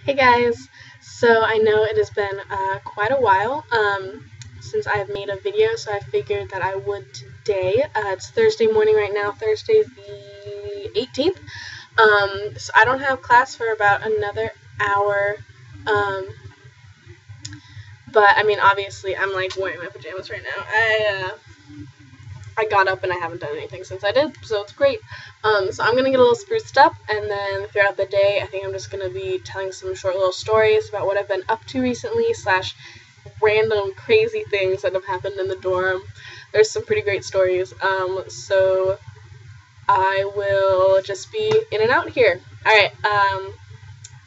Hey guys, so I know it has been quite a while since I've made a video, so I figured that I would today. It's Thursday morning right now, Thursday the 18th. So I don't have class for about another hour, but I mean obviously I'm like wearing my pajamas right now. I got up and I haven't done anything since I did, so it's great. So I'm going to get a little spruced up, and then throughout the day, I think I'm just going to be telling some short little stories about what I've been up to recently, / random crazy things that have happened in the dorm. There's some pretty great stories, so I will just be in and out here. Alright,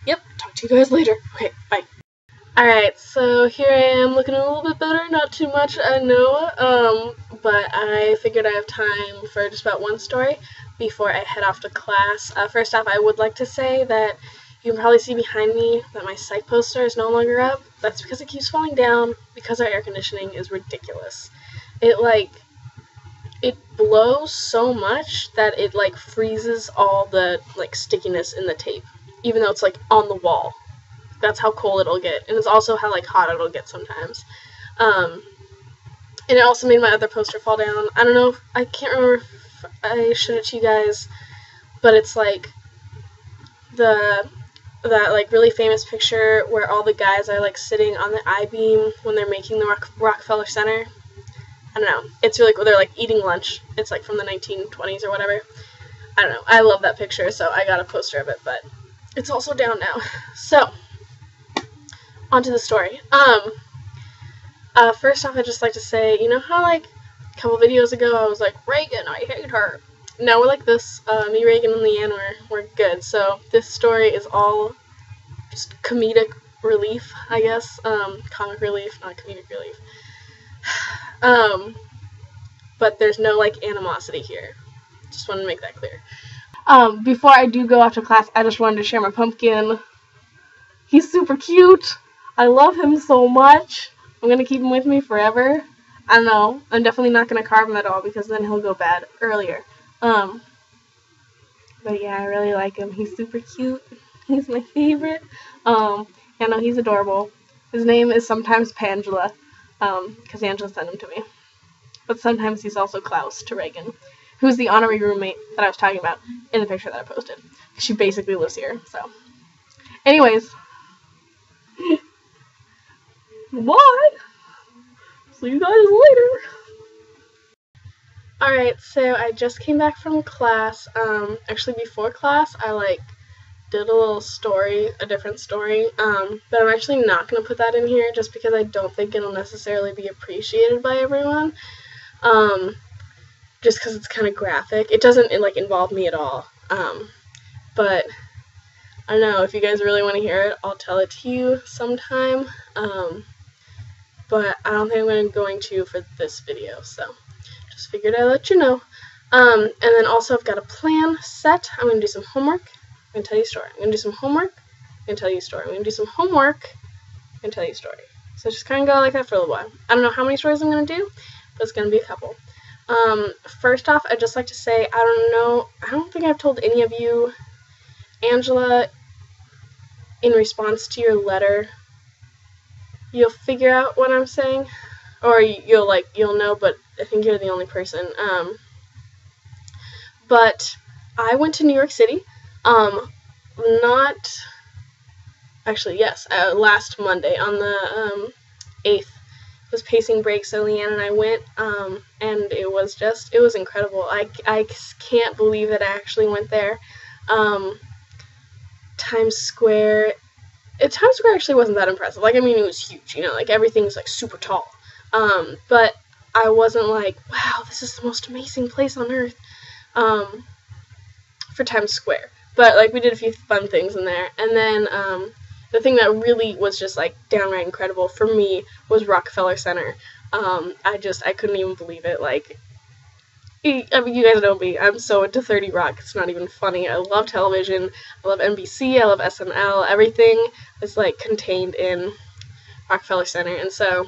yep, talk to you guys later. Okay, bye. Alright, so here I am looking a little bit better, not too much, I know, but I figured I have time for just about one story before I head off to class. First off, I would like to say that you can probably see behind me that my psych poster is no longer up. That's because it keeps falling down because our air conditioning is ridiculous. It blows so much that it freezes all the stickiness in the tape, even though it's on the wall. That's how cold it'll get, and it's also how hot it'll get sometimes. And it also made my other poster fall down. I don't know, I can't remember if I showed it to you guys, but it's that really famous picture where all the guys are sitting on the I-beam when they're making the Rockefeller Center. I don't know, it's really cool. They're eating lunch. It's from the 1920s or whatever. I don't know, I love that picture, so I got a poster of it, but it's also down now. So onto the story. First off, I'd just like to say, you know how a couple videos ago I was like, Reagan, I hate her. Now we're like this. Me, Reagan, and Leanne we're good. So this story is all just comedic relief, I guess. Comic relief, not comedic relief. But there's no animosity here. Just wanted to make that clear. Before I do go off to class, I just wanted to share my pumpkin. He's super cute. I love him so much. I'm going to keep him with me forever. I don't know. I'm definitely not going to carve him at all because then he'll go bad earlier. But yeah, I really like him. He's super cute. He's my favorite. Yeah, no, he's adorable. His name is sometimes Pangela, because Angela sent him to me. But sometimes he's also Klaus to Reagan, who's the honorary roommate that I was talking about in the picture that I posted. She basically lives here, so. Anyways. Bye! See you guys later! Alright, so I just came back from class. Actually before class, I did a little story, a different story, but I'm actually not going to put that in here just because I don't think it'll necessarily be appreciated by everyone, just because it's kind of graphic. It doesn't, involve me at all, but I don't know, if you guys really want to hear it, I'll tell it to you sometime, but I don't think I'm going to for this video, so just figured I'd let you know. And then also I've got a plan set. I'm going to do some homework. I'm going to tell you a story. I'm going to do some homework. I'm going to tell you a story. I'm going to do some homework. I'm going to tell you a story. So just kind of go like that for a little while. I don't know how many stories I'm going to do, but it's going to be a couple. First off, I'd just like to say, I don't think I've told any of you, Angela, in response to your letter, you'll figure out what I'm saying, or you'll know, but I think you're the only person. But I went to New York City, last Monday on the 8th. It was pacing break, so Leanne and I went, and it was incredible. I can't believe that I actually went there. Times Square actually wasn't that impressive. It was huge, everything's super tall. But I wasn't wow, this is the most amazing place on earth, for Times Square. But, we did a few fun things in there. And then, the thing that really was just, downright incredible for me was Rockefeller Center. I couldn't even believe it. You guys know me. I'm so into 30 Rock. It's not even funny. I love television. I love NBC. I love SNL. Everything is, contained in Rockefeller Center. And so,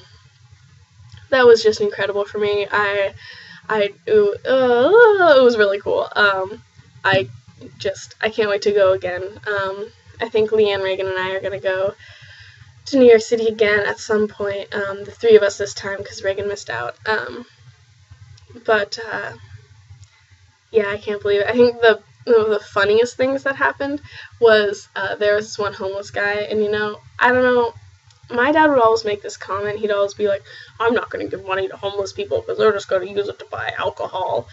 that was just incredible for me. It was really cool. I can't wait to go again. I think Leanne, Reagan, and I are going to go to New York City again at some point, the three of us this time, because Reagan missed out. Yeah, I can't believe it. I think the funniest things that happened was there was this one homeless guy, and I don't know, my dad would always make this comment. He'd always be like, I'm not going to give money to homeless people because they're just going to use it to buy alcohol.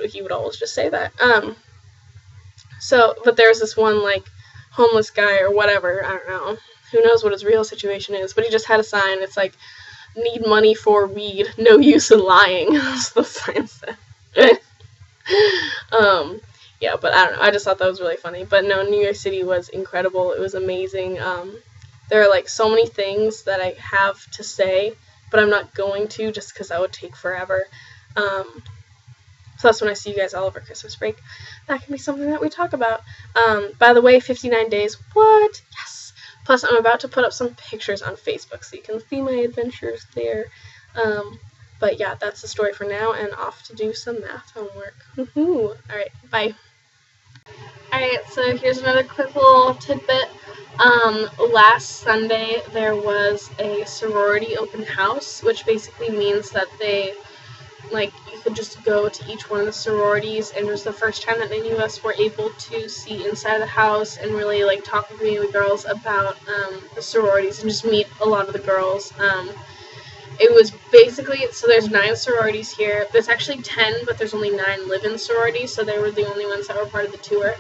He would always just say that. But there's this one, homeless guy or whatever, I don't know, who knows what his real situation is, but he just had a sign. It's like, need money for weed, no use in lying. That's what the sign said. Yeah, but I don't know, I just thought that was really funny. But no, New York City was incredible. It was amazing. There are so many things that I have to say, but I'm not going to, just because that would take forever. Plus, when I see you guys all over Christmas break, that can be something that we talk about. By the way, 59 days. What? Yes. Plus, I'm about to put up some pictures on Facebook so you can see my adventures there. But yeah, that's the story for now, and off to do some math homework. Woohoo! Alright, bye. Alright, so here's another quick little tidbit. Last Sunday there was a sorority open house, which basically means that you could just go to each one of the sororities, and it was the first time that any of us were able to see inside the house and really talk with the girls about the sororities and just meet a lot of the girls. It was basically, so there's 9 sororities here. There's actually 10, but there's only 9 live-in sororities, so they were the only ones that were part of the tour.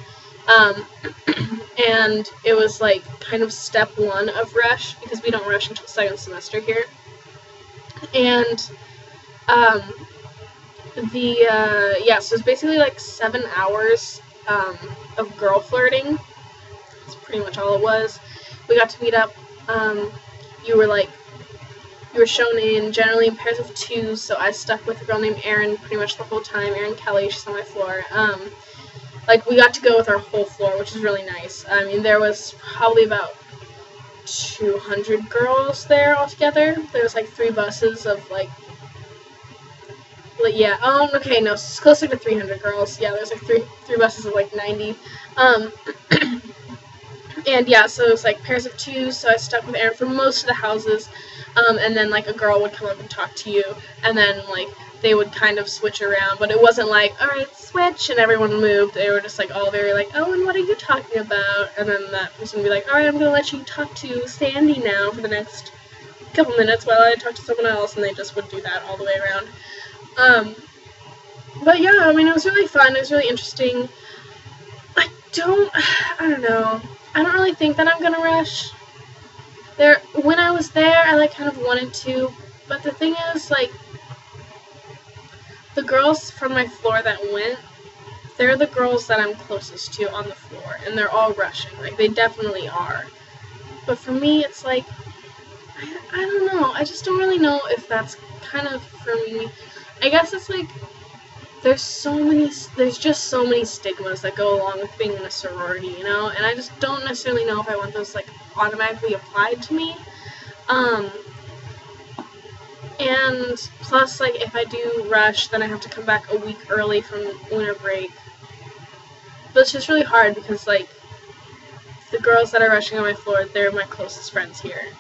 And it was kind of step 1 of rush, because we don't rush until 2nd semester here. And so it's basically 7 hours of girl flirting. That's pretty much all it was. We got to meet up. You were shown in generally in pairs of 2, so I stuck with a girl named Erin pretty much the whole time. Erin Kelly, she's on my floor. We got to go with our whole floor, which is really nice. I mean, there was probably about 200 girls there altogether. There was 3 buses of okay, no, it's closer to 300 girls. Yeah, there's 3 buses of 90. And yeah, so it was pairs of 2, so I stuck with Erin for most of the houses, and then a girl would come up and talk to you, and then they would kind of switch around, but it wasn't alright, switch, and everyone moved. They were just all very oh, and what are you talking about? And then that person would be alright, I'm gonna let you talk to Sandy now for the next couple minutes while I talk to someone else, and they just would do that all the way around. But yeah, I mean, it was really fun, it was really interesting. I don't know. I don't really think that I'm gonna rush. When I was there, I kind of wanted to, but the thing is, the girls from my floor that went, they're the girls that I'm closest to on the floor, and they're all rushing. They definitely are. But for me, it's I don't know. I just don't really know if that's kind of for me. I guess it's there's just so many stigmas that go along with being in a sorority, and I just don't necessarily know if I want those automatically applied to me. And plus, if I do rush, then I have to come back a week early from winter break. But it's just really hard because the girls that are rushing on my floor, they're my closest friends here.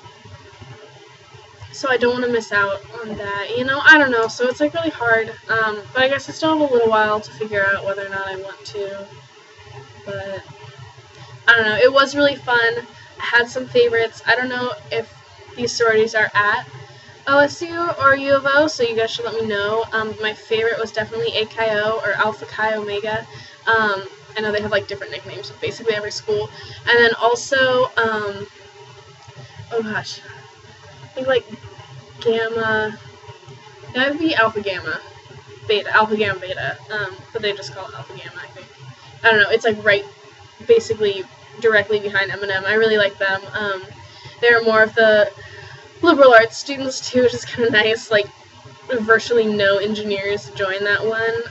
So I don't want to miss out on that, I don't know, so it's really hard, but I guess I still have a little while to figure out whether or not I want to, but I don't know, it was really fun. I had some favorites. I don't know if these sororities are at OSU or U of O, so you guys should let me know. My favorite was definitely AKO or Alpha Chi Omega. I know they have different nicknames of basically every school, and then also, oh gosh, I think Gamma, that would be Alpha Gamma Beta, Alpha Gamma Beta, but they just call it Alpha Gamma, I think. I don't know, it's basically directly behind M&M. I really like them. They're more of the liberal arts students too, which is kind of nice. Virtually no engineers join that one,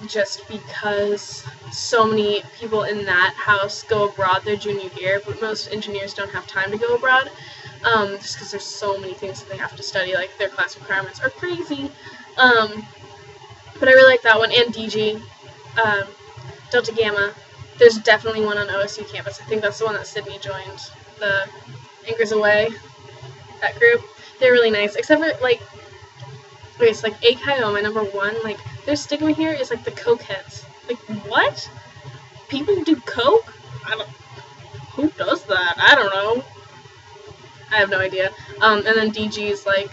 just because so many people in that house go abroad their junior year, but most engineers don't have time to go abroad. Just because there's so many things that they have to study, their class requirements are crazy. But I really like that one, and DG, Delta Gamma. There's definitely one on OSU campus. I think that's the one that Sydney joined, the Anchors Away, that group. They're really nice, except for, like, okay, so, like, AKIO, number one, like, their stigma here is, like, the cokeheads. Like, what? People do coke? Who does that? I don't know. I have no idea. And then DG's, like,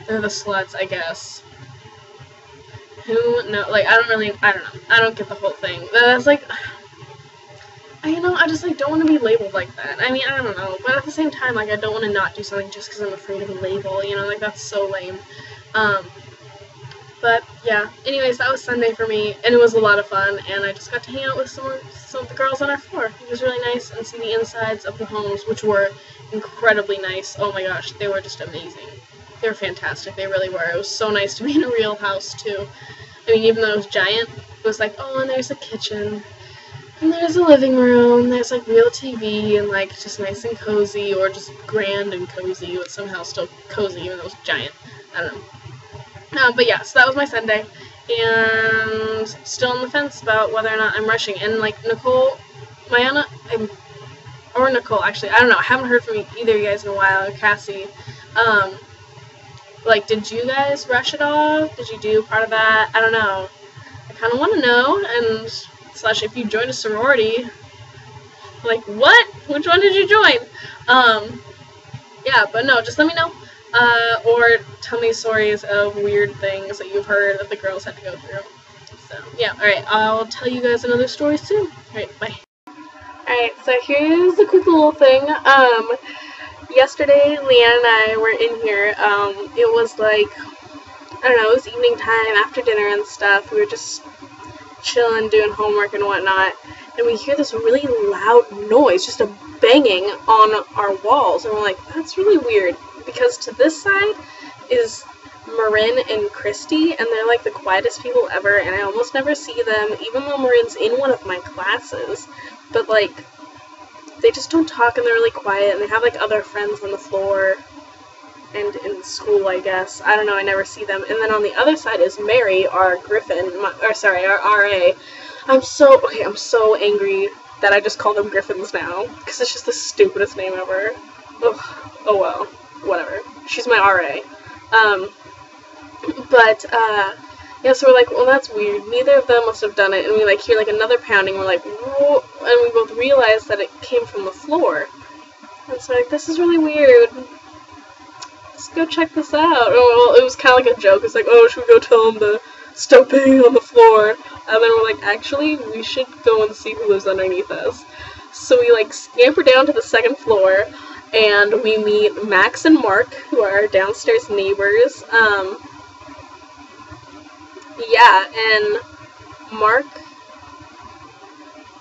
they're the sluts, I guess. Who knows? Like, I don't know. I don't get the whole thing. That's, like, I just, like, don't want to be labeled like that. I mean, I don't know. But at the same time, like, I don't want to not do something just because I'm afraid of a label, you know? Like, that's so lame. But, yeah. Anyways, that was Sunday for me, and it was a lot of fun, and I just got to hang out with some of the girls on our floor. It was really nice, and see the insides of the homes, which were incredibly nice. Oh my gosh, they were just amazing. They were fantastic. They really were. It was so nice to be in a real house, too. I mean, even though it was giant, it was like, oh, and there's a kitchen, and there's a living room, there's, like, real TV, and, like, just nice and cozy, or just grand and cozy, but somehow still cozy, even though it was giant. I don't know. But yeah, so that was my Sunday, and still on the fence about whether or not I'm rushing. And, like, Nicole, Nicole, actually, I don't know, I haven't heard from either of you guys in a while, or Cassie. Like, did you guys rush at all? Did you do part of that? I don't know. I kind of want to know, and / if you joined a sorority, like, what? Which one did you join? Yeah, but no, just let me know. Or tell me stories of weird things that you've heard that the girls had to go through. So, yeah, alright, I'll tell you guys another story soon. Alright, bye. Alright, so here's a quick little thing. Yesterday, Leanne and I were in here. It was like, I don't know, it was evening time, after dinner and stuff. We were just chilling, doing homework and whatnot, and we hear this really loud noise, just a banging on our walls, and we're like, that's really weird, because to this side is Marin and Christy, and they're like the quietest people ever, and I almost never see them, even though Marin's in one of my classes, but like, they just don't talk, and they're really quiet, and they have like other friends on the floor, and in school, I guess. I don't know, I never see them. And then on the other side is Mary, our our RA. I'm so angry that I just call them Griffins now, because it's just the stupidest name ever. Ugh, oh well, whatever. She's my RA. Yeah, so we're like, well, that's weird. Neither of them must have done it, and we like hear like another pounding, we're like, whoa, and we both realize that it came from the floor. And so like, this is really weird. Let's go check this out. Oh, well, it was kind of like a joke. It's like, oh, should we go tell them to stop banging on the floor? And then we're like, actually, we should go and see who lives underneath us. So we like scamper down to the second floor, and we meet Max and Mark, who are our downstairs neighbors. Yeah, and Mark,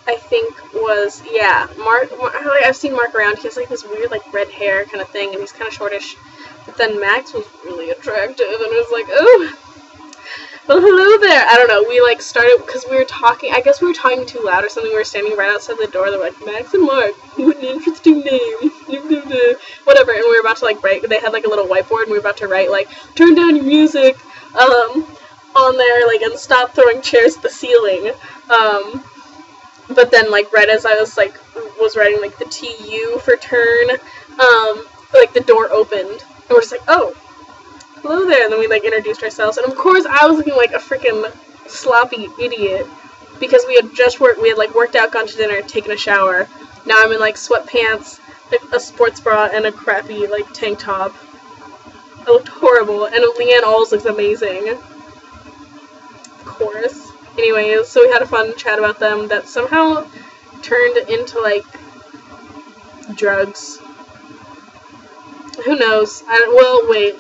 I think was, yeah, Mark, I've seen Mark around. He has like this weird like red hair kind of thing, and he's kind of shortish. But then Max was really attractive, and it was like, oh, well, hello there. I don't know, we like started, because we were talking, I guess we were talking too loud or something. We were standing right outside the door. They're like, Max and Mark, what an interesting name. Whatever, and we were about to like write, they had like a little whiteboard, and we were about to write like, turn down your music, on there, like, and stop throwing chairs at the ceiling. But then, like, right as I was, like, writing, like, the TU for turn, like, the door opened, and we're just like, oh, hello there, and then we, like, introduced ourselves, and of course, I was looking like a freaking sloppy idiot, because we had worked out, gone to dinner, taken a shower. Now I'm in, like, sweatpants, like, a sports bra, and a crappy, like, tank top. I looked horrible, and Leanne always looks amazing. Of course. Anyways, so we had a fun chat about them that somehow turned into, like, drugs. Who knows? Well, wait.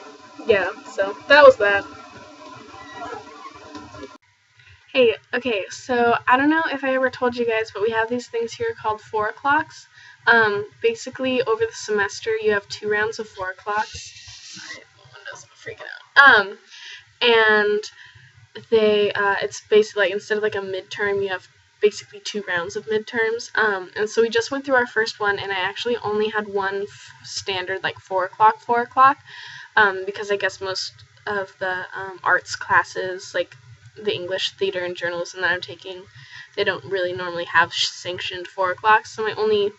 Yeah, so that was that. Hey, okay, so I don't know if I ever told you guys, but we have these things here called 4 o'clocks. Basically, over the semester, you have 2 rounds of 4 o'clocks. Sorry, my window's freaking out. And it's basically, like, instead of, like, a midterm, you have basically 2 rounds of midterms. And so we just went through our first one, and I actually only had one standard, like, 4 o'clock, because I guess most of the arts classes, like, the English theater and journalism that I'm taking, they don't really normally have sanctioned 4 o'clock, so my only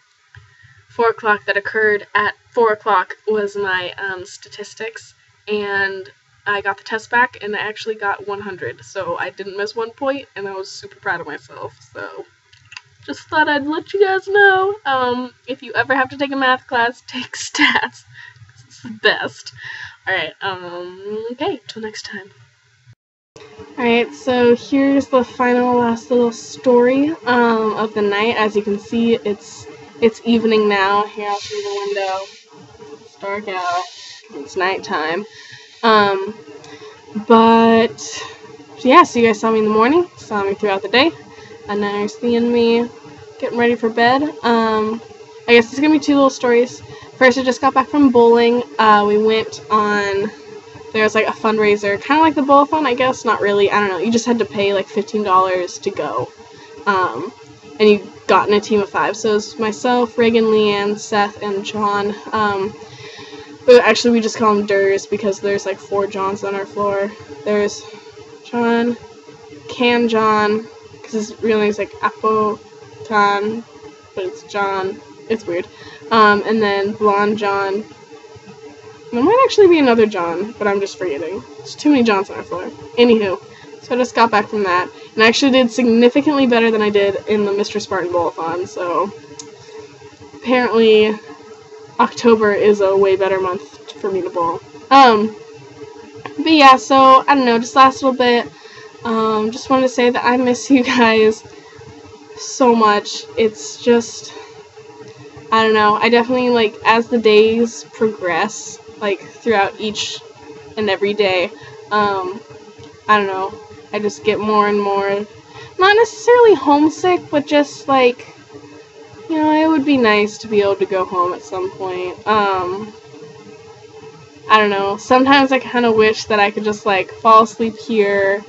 4 o'clock that occurred at 4 o'clock was my statistics, and I got the test back, and I actually got 100, so I didn't miss 1 point, and I was super proud of myself, so just thought I'd let you guys know. If you ever have to take a math class, take stats. It's the best. Alright, okay, till next time. Alright, so here's the final last little story of the night. As you can see, it's evening now here out through the window. It's dark out. It's nighttime. But yeah, so you guys saw me in the morning, saw me throughout the day, and now you're seeing me getting ready for bed. I guess it's gonna be 2 little stories. First, I just got back from bowling. We went on, there was like a fundraiser, kind of like the bowl-a-thon, I guess, not really, I don't know, you just had to pay like $15 to go, and you got in a team of 5, so it was myself, Reagan, Leanne, Seth, and John. But actually we just call them Durs because there's like 4 Johns on our floor. There's John, Can John, because his real name's like Apo Tan, but it's John, it's weird. And then Blonde John. There might actually be another John, but I'm just forgetting. There's too many Johns on our floor. Anywho, so I just got back from that, and I actually did significantly better than I did in the Mr. Spartan Bowl-a-thon, so apparently October is a way better month for me to bowl. But yeah, so, I don't know, just last little bit, just wanted to say that I miss you guys so much. It's just, I don't know, I definitely, like, as the days progress, like, throughout each and every day, I don't know, I just get more and more, not necessarily homesick, but just, like, you know, it would be nice to be able to go home at some point. I don't know, sometimes I kind of wish that I could just, like, fall asleep here,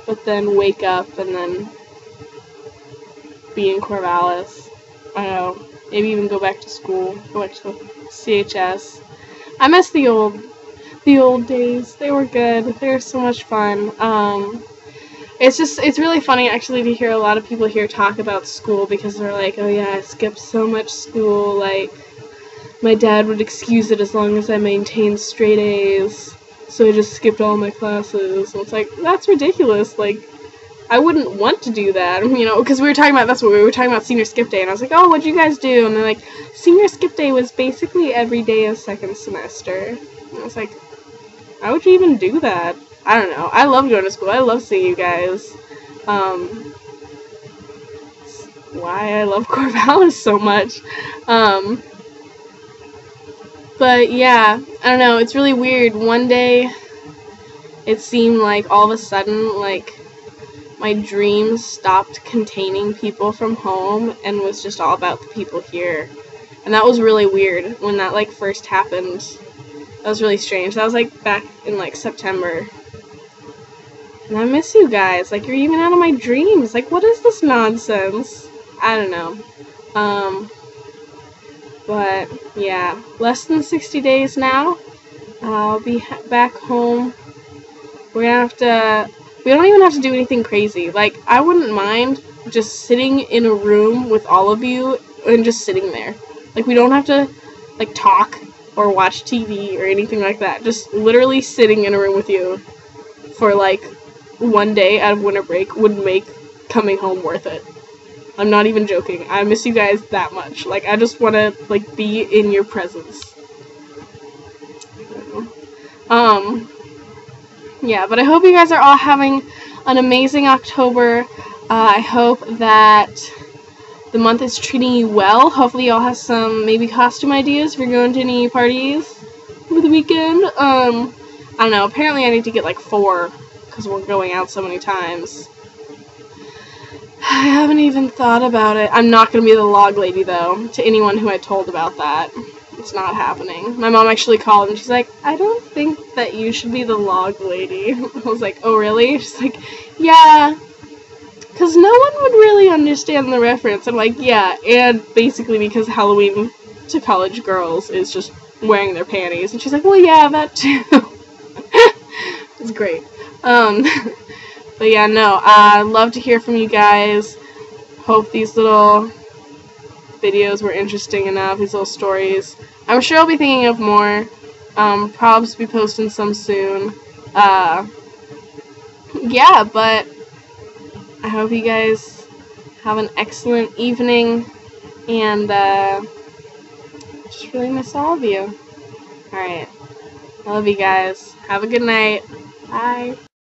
but then wake up and then be in Corvallis. I don't know, maybe even go back to school, go back to CHS. I miss the old days. They were good. They were so much fun. It's really funny actually to hear a lot of people here talk about school because they're like, oh yeah, I skipped so much school, like, my dad would excuse it as long as I maintained straight A's, so I just skipped all my classes. And it's like, that's ridiculous, like, I wouldn't want to do that, you know, because we were talking about senior skip day, and I was like, oh, what'd you guys do? And they're like, senior skip day was basically every day of second semester. And I was like, how would you even do that? I don't know. I love going to school. I love seeing you guys. Why I love Corvallis so much. But yeah, I don't know. It's really weird. One day, it seemed like all of a sudden, like, my dreams stopped containing people from home and was just all about the people here. And that was really weird when that, like, first happened. That was really strange. That was, like, back in, like, September. And I miss you guys. Like, you're even out of my dreams. Like, what is this nonsense? I don't know. But, yeah. Less than 60 days now. I'll be back home. We're gonna have to... We don't even have to do anything crazy. Like, I wouldn't mind just sitting in a room with all of you and just sitting there. Like, we don't have to, like, talk or watch TV or anything like that. Just literally sitting in a room with you for, like, one day out of winter break would make coming home worth it. I'm not even joking. I miss you guys that much. Like, I just want to, like, be in your presence. Yeah, but I hope you guys are all having an amazing October. I hope that the month is treating you well. Hopefully you all have some maybe costume ideas if you're going to any parties over the weekend. I don't know. Apparently I need to get like 4 because we're going out so many times. I haven't even thought about it. I'm not going to be the log lady, though, to anyone who I told about that. It's not happening. My mom actually called and she's like, I don't think that you should be the log lady. I was like, oh really? She's like, yeah, because no one would really understand the reference. I'm like, yeah, and basically because Halloween to college girls is just wearing their panties. And she's like, well, yeah, that too. It's great. But yeah, no, I'd love to hear from you guys. Hope these little videos were interesting enough, these little stories. I'm sure I'll be thinking of more. Probs be posting some soon. Yeah, but I hope you guys have an excellent evening, and I just really miss all of you. Alright, I love you guys. Have a good night. Bye.